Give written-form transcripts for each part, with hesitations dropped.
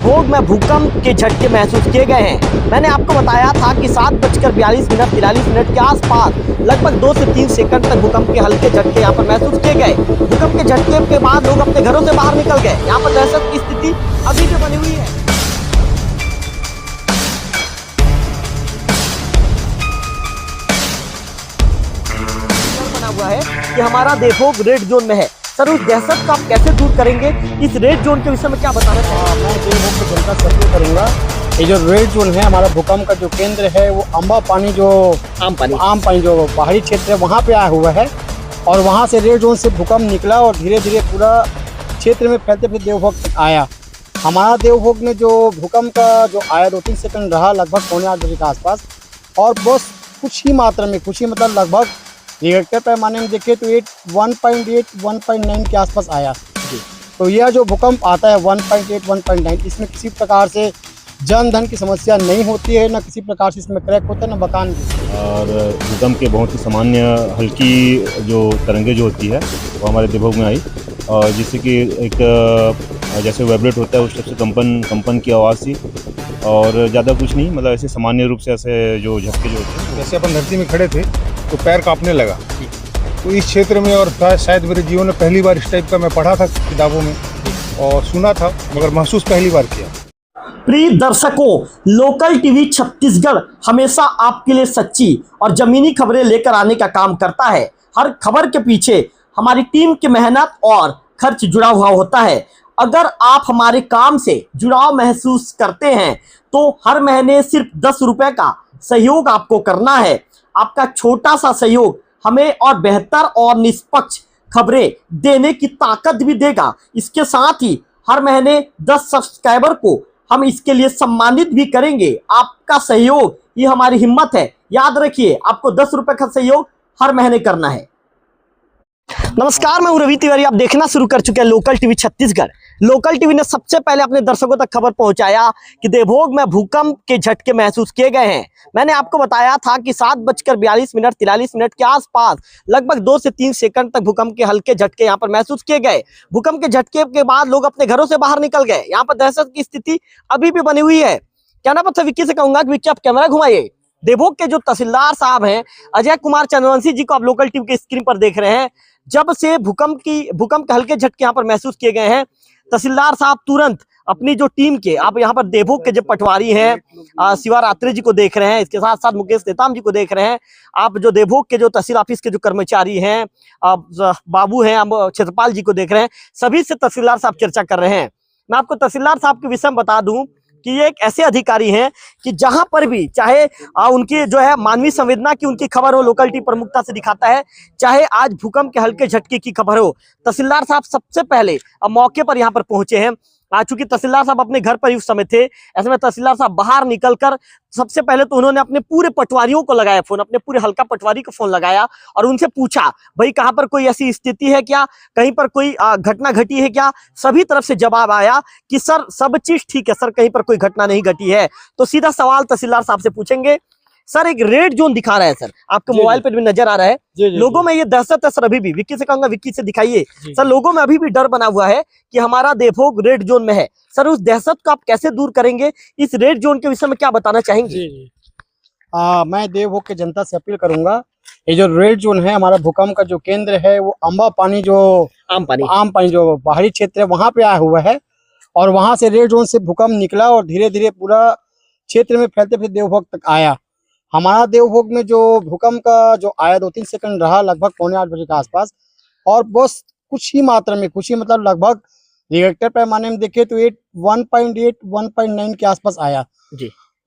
भोग में भूकंप के झटके महसूस किए गए हैं। मैंने आपको बताया था कि 7:42 के आसपास लगभग 2 से 3 सेकंड तक भूकंप के हल्के झटके यहाँ पर महसूस किए गए। भूकंप के झटके के बाद लोग अपने घरों से बाहर निकल गए। यहाँ पर दहशत की स्थिति अभी भी बनी हुई है। बना हुआ है कि हमारा देवभोग रेड जोन में है। सर, उस दहशत को आप कैसे दूर करेंगे? इस रेड जोन के विषय में क्या बताना चाहेंगे? मैं देवभोग की जनता से अपील करूंगा। ये जो रेड जोन है, हमारा भूकंप का जो केंद्र है वो अम्बापानी जो आम पानी जो पहाड़ी क्षेत्र है वहाँ पे आया हुआ है और वहाँ से रेड जोन से भूकंप निकला और धीरे धीरे पूरा क्षेत्र में फैलते फैलते देवभोग तक आया। हमारा देवभोग में जो भूकंप का जो आया 2-3 सेकंड रहा, लगभग 7:45 बजे के आसपास, और बस कुछ ही मात्रा में, कुछ ही मतलब लगभग रिएक्टर पैमाने में देखें तो 1.8-1.9 के आसपास आया। तो यह जो भूकंप आता है 1.8-1.9, इसमें किसी प्रकार से जन धन की समस्या नहीं होती है, न किसी प्रकार से इसमें क्रैक होता है, न मकान की। और भूकंप के बहुत ही सामान्य हल्की जो तरंगे जो होती है वो हमारे देवभोग में आई, और जिससे कि एक जैसे वाइब्रेट होता है उस टाइप से कंपन की आवाज़ थी, और ज़्यादा कुछ नहीं, मतलब ऐसे सामान्य रूप से ऐसे जो झटके जो होते हैं। जैसे अपन धरती में खड़े थे तो पैर कांपने लगा। तो इस क्षेत्र में, और शायद मेरे जीवन में पहली बार इस टाइप का मैं पढ़ा था किताबों में और सुना था, मगर महसूस पहली बार किया। प्रिय दर्शकों, लोकल टीवी छत्तीसगढ़ हमेशा आपके लिए सच्ची और जमीनी खबरें लेकर आने का काम करता है। हर खबर के पीछे हमारी टीम की मेहनत और खर्च जुड़ा हुआ होता है। अगर आप हमारे काम से जुड़ाव महसूस करते हैं तो हर महीने सिर्फ 10 रुपए का सहयोग आपको करना है। आपका छोटा सा सहयोग हमें और बेहतर और निष्पक्ष खबरें देने की ताकत भी देगा। इसके साथ ही हर महीने 10 सब्सक्राइबर को हम इसके लिए सम्मानित भी करेंगे। आपका सहयोग ये हमारी हिम्मत है। याद रखिए, आपको 10 रुपए का सहयोग हर महीने करना है। नमस्कार, मैं हूं रवि तिवारी। आप देखना शुरू कर चुके हैं local TV Chhattisgarh. Local TV ने सबसे पहले अपने दर्शकों तक खबर पहुंचाया कि देवभोग में भूकंप के झटके महसूस किए गए हैं। मैंने आपको बताया था कि 7:42 के आसपास लगभग 2 से 3 सेकंड तक भूकंप के हल्के झटके यहाँ पर महसूस किए गए। भूकंप के झटके के बाद लोग अपने घरों से बाहर निकल गए। यहाँ पर दहशत की स्थिति अभी भी बनी हुई है। कहना पड़ता विक्की से कहूंगा कि विक्की, आप कैमरा घुमाइए। देवभोग के जो तहसीलदार साहब हैं, अजय कुमार चंद्रवंशी जी को आप लोकल टीवी के स्क्रीन पर देख रहे हैं। जब से भूकंप के हल्के झटके यहाँ पर महसूस किए गए हैं, तहसीलदार साहब तुरंत अपनी जो टीम के, आप यहाँ पर देवभोग के जो पटवारी हैं शिवा रात्रे जी को देख रहे हैं, इसके साथ साथ मुकेश नेताम जी को देख रहे हैं। आप जो देवभोग के जो तहसील ऑफिस के जो कर्मचारी हैं, बाबू हैं, क्षेत्रपाल जी को देख रहे हैं, सभी से तहसीलदार साहब चर्चा कर रहे हैं। मैं आपको तहसीलदार साहब के विषय में बता दूं कि ये एक ऐसे अधिकारी हैं कि जहां पर भी चाहे उनकी जो है मानवीय संवेदना की उनकी खबर हो, लोकल टीवी प्रमुखता से दिखाता है। चाहे आज भूकंप के हल्के झटके की खबर हो, तहसीलदार साहब सबसे पहले मौके पर यहाँ पर पहुंचे हैं। चूंकि तहसीलदार साहब अपने घर पर ही उस समय थे, ऐसे में तहसीलदार साहब बाहर निकलकर सबसे पहले तो उन्होंने अपने पूरे पटवारियों को लगाया फोन, अपने पूरे हल्का पटवारी को फोन लगाया और उनसे पूछा, भाई कहाँ पर कोई ऐसी स्थिति है क्या, कहीं पर कोई घटना घटी है क्या? सभी तरफ से जवाब आया कि सर सब चीज ठीक है सर, कहीं पर कोई घटना नहीं घटी है। तो सीधा सवाल तहसीलदार साहब से पूछेंगे। सर, एक रेड जोन दिखा रहा है सर, आपके मोबाइल पर भी नजर आ रहा है। लोगों में ये दहशत है सर अभी भी। विक्की से कहूंगा, विक्की से दिखाइए सर। लोगों में अभी भी डर बना हुआ है कि हमारा देवभोग रेड जोन में है। सर, उस दहशत को आप कैसे दूर करेंगे? इस रेड जोन के विषय में क्या बताना चाहेंगे? मैं देवभोग की जनता से अपील करूंगा। ये जो रेड जोन है, हमारा भूकंप का जो केंद्र है वो अम्बापानी जो आम पानी जो पहाड़ी क्षेत्र है वहाँ पे आया हुआ है और वहाँ से रेड जोन से भूकंप निकला और धीरे धीरे पूरा क्षेत्र में फैलते फैलते देवभोग तक आया। हमारा देवभोग में जो भूकंप का जो आया 2-3 सेकंड रहा, लगभग 7:45 बजे के आसपास, और बस कुछ ही मात्रा में, कुछ ही मतलब लगभग रिएक्टर पैमाने में देखें तो 1.8-1.9 के आसपास आया।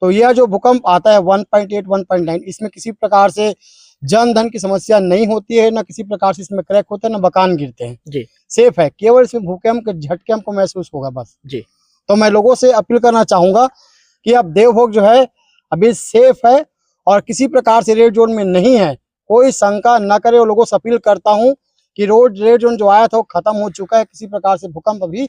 तो यह जो भूकंप आता है 1.8-1.9, इसमें किसी प्रकार से जन धन की समस्या नहीं होती है, न किसी प्रकार से इसमें क्रैक होता है, न मकान गिरते हैं। सेफ है, केवल इसमें भूकंप के झटके हमको महसूस होगा बस। तो मैं लोगों से अपील करना चाहूंगा कि अब देवभोग जो है अभी सेफ है और किसी प्रकार से रेड जोन में नहीं है, कोई शंका न करे। और लोगों से अपील करता हूं कि रेड जोन जो आया था वो खत्म हो चुका है। किसी प्रकार से भूकंप अभी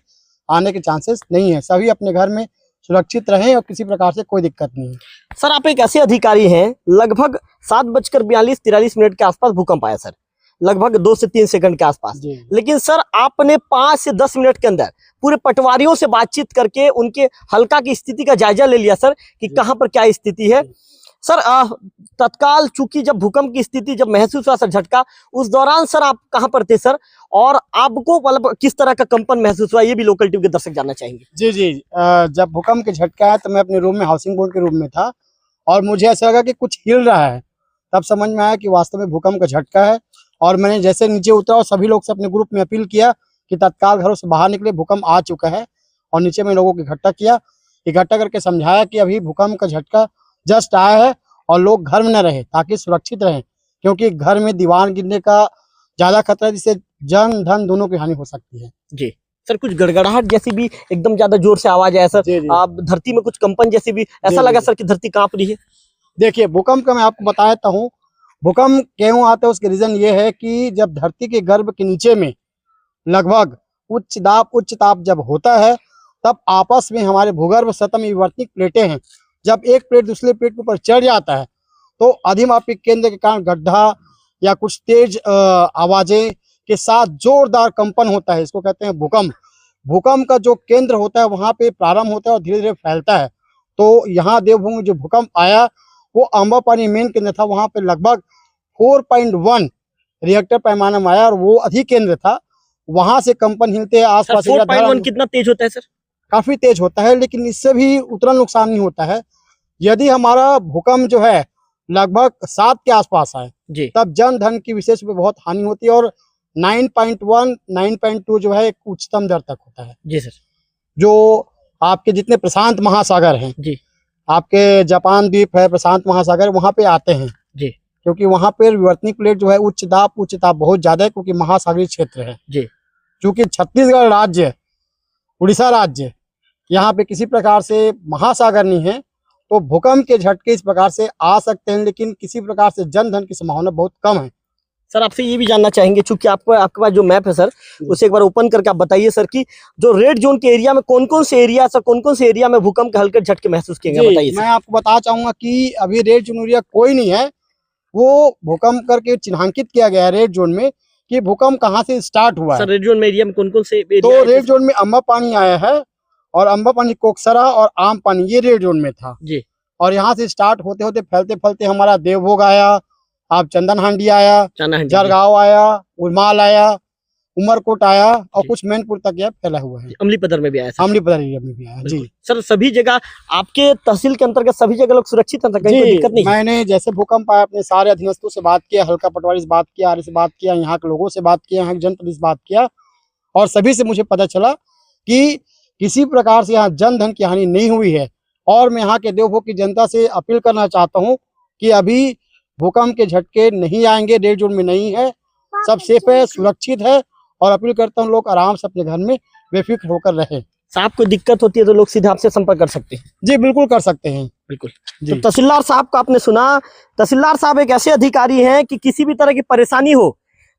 आने के चांसेस नहीं है। सभी अपने घर में सुरक्षित रहें और किसी प्रकार से कोई दिक्कत नहीं है। सर, आप एक ऐसे अधिकारी हैं, लगभग 7:42-43 के आसपास भूकंप आया सर। लगभग 2 से 3 सेकंड के आसपास। जी लेकिन सर आपने 5 से 10 मिनट के अंदर पूरे पटवारियों से बातचीत करके उनके हल्का की स्थिति का जायजा ले लिया सर कि कहां पर क्या स्थिति है। सर तत्काल चूंकि जब भूकंप की स्थिति जब महसूस हुआ सर झटका, उस दौरान सर आप कहां पर थे सर, और आपको मतलब किस तरह का कंपन महसूस हुआ, ये भी लोकल टीवी के दर्शक जानना चाहेंगे। जी जी जब भूकंप के झटका है तो मैं अपने रूम में, हाउसिंग बोर्ड के रूम में था, और मुझे ऐसा लगा कि कुछ हिल रहा है। तब समझ में आया कि वास्तव में भूकंप का झटका है, और मैंने जैसे नीचे उतरा और सभी लोग से अपने ग्रुप में अपील किया कि तत्काल घरों से बाहर निकले, भूकंप आ चुका है। और नीचे में लोगों को इकट्ठा करके समझाया कि अभी भूकंप का झटका जस्ट आया है और लोग घर में न रहे ताकि सुरक्षित रहें, क्योंकि घर में दीवार गिरने का ज्यादा खतरा है, जिससे जन धन दोनों की हानि हो सकती है। जी सर, कुछ गड़गड़ाहट जैसी भी एकदम ज्यादा जोर से आवाज आया सर, जी, जी। आप धरती में कुछ कंपन जैसी भी ऐसा जी, लगा जी। सर कि धरती कांप रही है। देखिए, भूकंप का मैं आपको बता देता हूँ, भूकंप क्यों आता है उसके रीजन ये है कि जब धरती के गर्भ के नीचे में लगभग उच्च ताप जब होता है, तब आपस में हमारे भूगर्भ सतह में विवर्तनिक प्लेटें हैं, जब एक प्लेट दूसरे प्लेट के ऊपर चढ़ जाता है तो अधिमापिक केंद्र के कारण गड्ढा या कुछ तेज आवाजें के साथ जोरदार कंपन होता है, इसको कहते हैं भूकंप। भूकंप का जो केंद्र होता है वहां पे प्रारंभ होता है और धीरे धीरे फैलता है। तो यहाँ देवभूमि में जो भूकंप आया वो अम्बापानी मेन केंद्र था, वहां पे लगभग 4.1 रिएक्टर पैमाना में आया और वो अधिक केंद्र था, वहां से कंपन हिलते हैं आसपास। 4.1 कितना तेज होता है सर? काफी तेज होता है, लेकिन इससे भी उतना नुकसान नहीं होता है। यदि हमारा भूकंप जो है लगभग 7 के आसपास आए जी, तब जन धन की विशेष में बहुत हानि होती है, और 9.1 9.2 जो है एक उच्चतम दर तक होता है। जी सर। जो आपके जितने प्रशांत महासागर हैं जी, आपके जापान द्वीप है, प्रशांत महासागर, वहां पे आते हैं जी, क्योंकि वहां पे विवर्तनिक प्लेट जो है उच्च दाब बहुत ज्यादा है, क्योंकि महासागरीय क्षेत्र है जी। क्योंकि छत्तीसगढ़ राज्य, उड़ीसा राज्य, यहाँ पे किसी प्रकार से महासागर नहीं है, तो भूकंप के झटके इस प्रकार से आ सकते हैं, लेकिन किसी प्रकार से जन धन की संभावना बहुत कम है। सर आपसे ये भी जानना चाहेंगे, चूंकि आपके पास जो मैप है सर उसे एक बार ओपन करके आप बताइए सर कि जो रेड जोन के एरिया में कौन कौन से एरिया सर, कौन कौन से एरिया में भूकंप के हल्के झटके महसूस किए गए, बताइए। मैं आपको बताना चाहूंगा कि अभी रेड जोन एरिया कोई नहीं है, वो भूकंप करके चिन्हांकित किया गया है रेड जोन में कि भूकंप कहाँ से स्टार्ट हुआ है। सर रेड जोन में एरिया में कौन कौन से तो रेड जोन में अम्बापानी आया है, और अम्बापानी, कोकसरा और आम पानी, ये रेड जोन में था जी। और यहाँ से स्टार्ट होते होते फैलते फैलते हमारा देवभोग आया, आप चंदन हांडी आया, जरगांव आया, उर्माल आया, उमरकोट आया, और कुछ मैनपुर तक यह फैला हुआ है। अमलीपदर में भी आया, अमलीपदर एरिया में भी आया जी। सर सभी जगह आपके तहसील के अंतर्गत सभी जगह लोग सुरक्षित हैं, कहीं कोई दिक्कत नहीं? मैंने जैसे भूकंप आया अपने सारे अधीनस्थों से बात किया, हल्का पटवारी से बात किया, आर्य से बात किया, यहाँ के लोगों से बात किया, यहाँ के जनप्रतिनिधि से बात किया, और सभी से मुझे पता चला कि किसी प्रकार से यहाँ जन धन की हानि नहीं हुई है। और मैं यहाँ के देवभोग की जनता से अपील करना चाहता हूँ कि अभी भूकंप के झटके नहीं आएंगे, रेड जोन में नहीं है, सब सेफ है, सुरक्षित है, और अपील करता हूँ लोग आराम से अपने घर में बेफिक्र होकर रहें। साहब कोई दिक्कत होती है तो लोग सीधे आपसे संपर्क कर सकते हैं? जी बिल्कुल कर सकते हैं, बिल्कुल जी। तो तहसीलदार साहब का आपने सुना, तहसीलदार साहब एक ऐसे अधिकारी हैं कि किसी भी तरह की परेशानी हो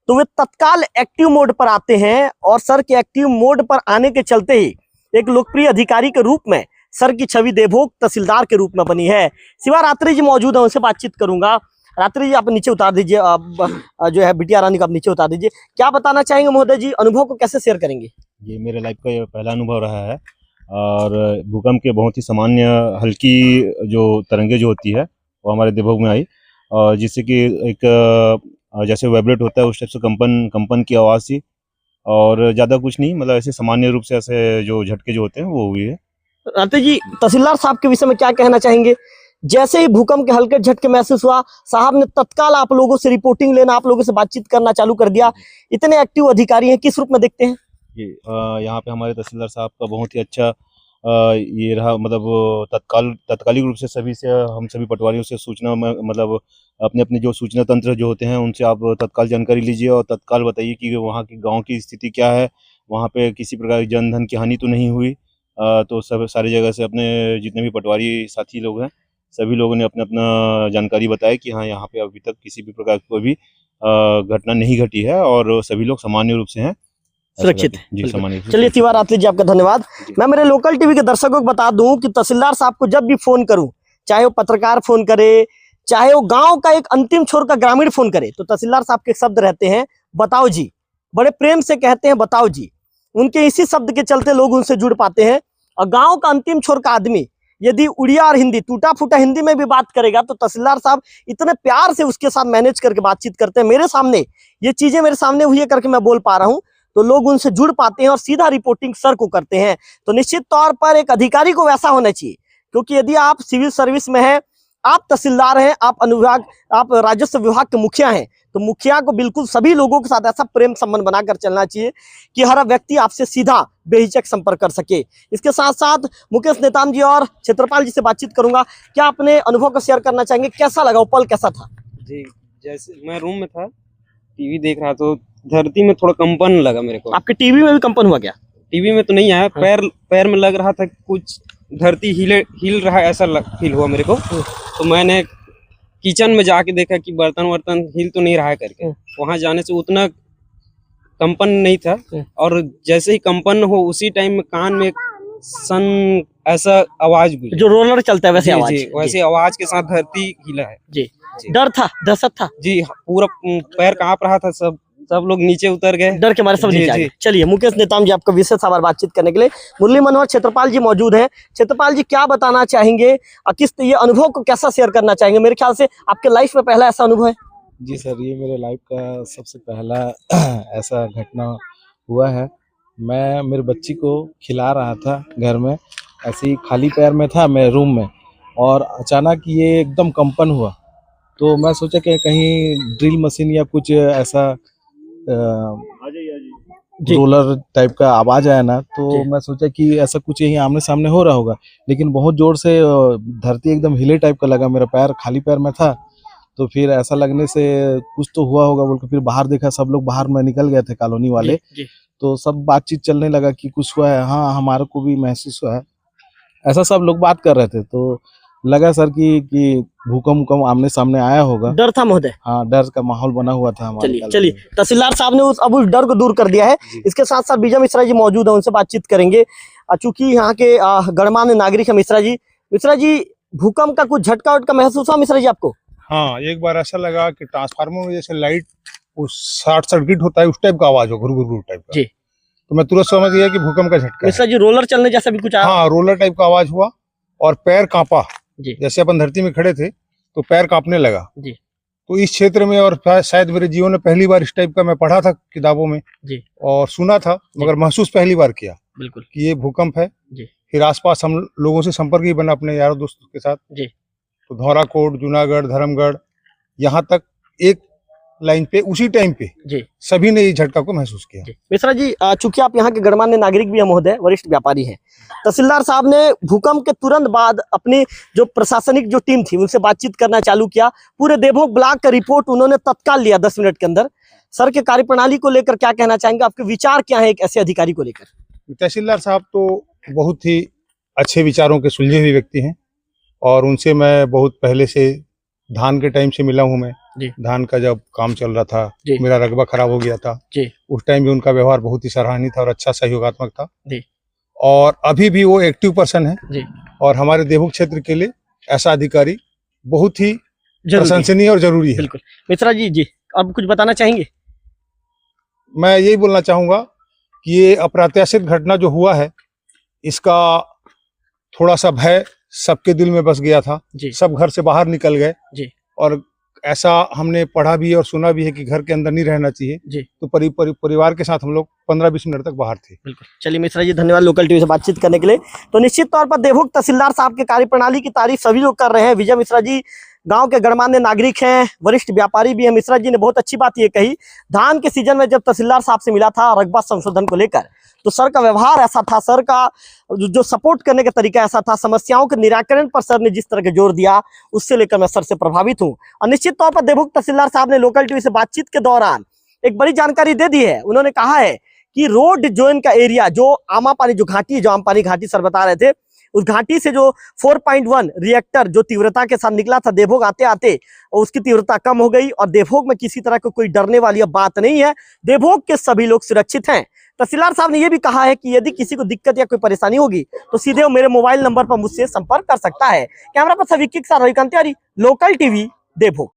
तो वे तत्काल एक्टिव मोड पर आते हैं, और सर के एक्टिव मोड पर आने के चलते ही एक लोकप्रिय अधिकारी के रूप में सर की छवि देवभोग तहसीलदार के रूप में बनी है। शिवा रात्रि जी मौजूद है, उनसे बातचीत करूंगा। रात्रि जी आप नीचे उतार दीजिए, जो है बिटिया रानी को आप नीचे उतार दीजिए। क्या बताना चाहेंगे महोदय जी, अनुभव को कैसे शेयर करेंगे? ये मेरे लाइफ का ये पहला अनुभव रहा है, और भूकंप के बहुत ही सामान्य हल्की जो तरंगे जो होती है वो हमारे देवभोग में आई, और जिससे कि एक जैसे वाइब्रेट होता है उस टाइप से कंपन की आवाज़ थी, और ज़्यादा कुछ नहीं, मतलब ऐसे सामान्य रूप से ऐसे जो झटके जो होते हैं वो हुई है। रात्रि जी तहसीलदार साहब के विषय में क्या कहना चाहेंगे? जैसे ही भूकंप के हल्के झटके महसूस हुआ, साहब ने तत्काल आप लोगों से रिपोर्टिंग लेना, आप लोगों से बातचीत करना चालू कर दिया। इतने एक्टिव अधिकारी हैं, किस रूप में देखते हैं? यहाँ पे हमारे तहसीलदार साहब का बहुत ही अच्छा ये रहा, मतलब तत्कालिक रूप से हम सभी पटवारियों से सूचना मतलब अपने अपने जो सूचना तंत्र जो होते हैं उनसे आप तत्काल जानकारी लीजिए और तत्काल बताइए कि वहाँ की गांव की स्थिति क्या है, वहाँ पे किसी प्रकार की जन धन की हानि तो नहीं हुई। तो सब सारी जगह से अपने जितने भी पटवारी साथी लोग हैं सभी लोगों ने अपना अपना जानकारी बताया कि हाँ यहाँ पे अभी तक किसी भी प्रकार की कोई भी घटना नहीं घटी है, और सभी लोग सामान्य रूप से हैं, सुरक्षित है जी, सामान्य। चलिए शिवा रात्रि जी आपका धन्यवाद। मैं मेरे लोकल टीवी के दर्शकों को बता दूं कि तहसीलदार साहब को जब भी फोन करूं, चाहे वो पत्रकार फोन करे, चाहे वो गांव का एक अंतिम छोर का ग्रामीण फोन करे तो तहसीलदार साहब के शब्द रहते हैं बताओ जी, बड़े प्रेम से कहते हैं बताओ जी। उनके इसी शब्द के चलते लोग उनसे जुड़ पाते हैं। और गांव का अंतिम छोर का आदमी यदि उड़िया और हिंदी टूटा फूटा हिंदी में भी बात करेगा तो तहसीलदार साहब इतने प्यार से उसके साथ मैनेज करके बातचीत करते हैं। मेरे सामने ये चीजें मेरे सामने हुई है करके मैं बोल पा रहा हूँ, तो लोग उनसे जुड़ पाते हैं और सीधा रिपोर्टिंग सर को करते हैं। तो निश्चित तौर पर एक अधिकारी को वैसा होना चाहिए, क्योंकि यदि आप सिविल सर्विस में हैं, आप तहसीलदार हैं, आप अनुविभाग, आप राजस्व विभाग के मुखिया हैं, तो मुखिया को बिल्कुल सभी लोगों के साथ ऐसा प्रेम संबंध बनाकर चलना चाहिए कि हर व्यक्ति आपसे सीधा बेहिचक संपर्क कर सके। इसके साथ साथ मुकेश नेताम जी और क्षेत्रपाल जी से बातचीत करूंगा। क्या अपने अनुभव को शेयर करना चाहेंगे, कैसा लगा, वो पल कैसा था? जी, जैसे मैं रूम में था, टीवी देख रहा तो धरती में थोड़ा कंपन लगा मेरे को। आपके टीवी में भी कंपन हुआ क्या? टीवी में तो नहीं आया, पैर में लग रहा था कुछ, धरती हिल रहा है ऐसा फील हुआ मेरे को। तो मैंने किचन में जाके देखा कि बर्तन वर्तन हिल तो नहीं रहा है करके। वहां जाने से उतना कंपन नहीं था, और जैसे ही कंपन हो उसी टाइम में कान में सन ऐसा आवाज गूंजी, जो रोलर चलता है वैसे आवाज। वैसे आवाज के साथ धरती हिला है जी। डर था, दहशत था जी, पूरा पैर कांप रहा था, सब लोग नीचे उतर गए डर के मारे, सब नीचे आ गए। चलिए मुकेश नेताम जी आपका विशेष आभार बातचीत करने के लिए। मुरली मनोहर क्षेत्रपाल जी मौजूद हैं। क्षेत्रपाल जी क्या बताना चाहेंगे, किस ये अनुभव को कैसा शेयर करना चाहेंगे? मेरे ख्याल से आपके लाइफ में पहला ऐसा अनुभव है। जी सर, ये मेरे लाइफ का सबसे पहला ऐसा घटना हुआ है। मैं मेरे बच्ची को खिला रहा था घर में, ऐसे ही खाली पैर में था मैं रूम में, और अचानक ये एकदम कंपन हुआ। तो मैं सोचा कि कहीं ड्रिल मशीन या कुछ ऐसा रोलर टाइप का आवाज आया ना, तो मैं सोचा कि ऐसा कुछ यही आमने सामने हो रहा होगा। लेकिन बहुत जोर से धरती एकदम हिले टाइप का लगा, मेरा पैर खाली पैर में था। तो फिर ऐसा लगने से कुछ तो हुआ होगा बोल के फिर बाहर देखा, सब लोग बाहर में निकल गए थे कॉलोनी वाले। तो सब बातचीत चलने लगा कि कुछ हुआ है, हाँ हमारे को भी महसूस हुआ है, ऐसा सब लोग बात कर रहे थे। तो लगा सर कि भूकंप आमने सामने आया होगा। डर था महोदय? हाँ, डर का माहौल बना हुआ था हमारे। चलिए तहसीलदार साहब ने अब उस डर को दूर कर दिया है। इसके साथ साथ विजय मिश्रा जी मौजूद है, उनसे बातचीत करेंगे। चूंकि यहाँ के गणमान्य नागरिक है मिश्रा जी, भूकंप का कुछ झटका वटका महसूस हुआ मिश्रा जी आपको? हाँ, एक बार ऐसा लगा कि ट्रांसफार्मर में जैसे लाइट शॉर्ट सर्किट होता है उस टाइप का आवाज हो, घुर टाइप का। तो मैं तुरंत समझ गया कि भूकंप का झटका। मिश्रा जी रोलर चलने जैसा भी कुछ आया? हाँ, रोलर टाइप का आवाज हुआ और पैर कांपा। जैसे अपन धरती में खड़े थे तो पैर कांपने लगा। तो इस क्षेत्र में, और शायद मेरे जीवन में पहली बार इस टाइप का मैं पढ़ा था किताबों में और सुना था, मगर महसूस पहली बार किया बिल्कुल कि ये भूकंप है। फिर आसपास हम लोगों से संपर्क ही बना अपने यारों दोस्तों के साथ। तो धौराकोट, जूनागढ़, धर्मगढ़, यहाँ तक एक लाइन पे उसी टाइम पे सभी ने इस झटका को महसूस किया। मिश्रा जी, चूंकि आप यहाँ के गणमान्य नागरिक भी हैं महोदय, वरिष्ठ व्यापारी हैं, तहसीलदार साहब ने भूकंप के तुरंत बाद अपनी जो प्रशासनिक जो टीम थी उनसे बातचीत करना चालू किया। पूरे देवभोग ब्लॉक का रिपोर्ट उन्होंने तत्काल लिया 10 मिनट के अंदर। सर के कार्यप्रणाली को लेकर क्या कहना चाहेंगे, आपके विचार क्या है एक ऐसे अधिकारी को लेकर? तहसीलदार साहब तो बहुत ही अच्छे विचारों के सुलझे हुए व्यक्ति हैं, और उनसे मैं बहुत पहले से धान के टाइम से मिला हूं। मैं धान का जब काम चल रहा था, मेरा रकबा खराब हो गया था, उस टाइम भी उनका व्यवहार बहुत ही सराहनीय था और अच्छा सहयोगात्मक था। और अभी भी वो एक्टिव पर्सन है, और हमारे देवभोग क्षेत्र के लिए ऐसा अधिकारी बहुत ही प्रशंसनीय और जरूरी है। बिल्कुल। मिश्रा जी अब कुछ बताना चाहेंगे? मैं यही बोलना चाहूंगा कि ये अप्रत्याशित घटना जो हुआ है, इसका थोड़ा सा भय सबके दिल में बस गया था। सब घर से बाहर निकल गए, और ऐसा हमने पढ़ा भी और सुना भी है कि घर के अंदर नहीं रहना चाहिए। तो परिवार के साथ हम लोग 15-20 मिनट तक बाहर थे। बिल्कुल। चलिए मिश्रा जी, धन्यवाद लोकल टीवी से बातचीत करने के लिए। तो निश्चित तौर पर देवभोग तहसीलदार साहब के कार्यप्रणाली की तारीफ सभी लोग कर रहे हैं। विजय मिश्रा जी गांव के गणमान्य नागरिक हैं, वरिष्ठ व्यापारी भी हैं। मिश्रा जी ने बहुत अच्छी बात ये कही, धान के सीजन में जब तहसीलदार साहब से मिला था रकबा संशोधन को लेकर, तो सर का व्यवहार ऐसा था, सर का जो सपोर्ट करने का तरीका ऐसा था, समस्याओं के निराकरण पर सर ने जिस तरह के जोर दिया, उससे लेकर मैं सर से प्रभावित हूं। और निश्चित तौर पर देवभोग तहसीलदार साहब ने लोकल टीवी से बातचीत के दौरान एक बड़ी जानकारी दे दी है। उन्होंने कहा है कि रोड जोन का एरिया, जो आमापानी जो घाटी, जो आमपानी घाटी सर बता रहे थे, उस घाटी से जो 4.1 रिएक्टर जो तीव्रता के साथ निकला था देवभोग आते आते, उसकी तीव्रता कम हो गई और देवभोग में किसी तरह की कोई डरने वाली अब बात नहीं है। देवभोग के सभी लोग सुरक्षित हैं। तहसीलदार साहब ने यह भी कहा है कि यदि किसी को दिक्कत या कोई परेशानी होगी तो सीधे वो मेरे मोबाइल नंबर पर मुझसे संपर्क कर सकता है। कैमरा पर्सन विक्की के साथ रविकांत तिवारी, लोकल टीवी, देवभोग।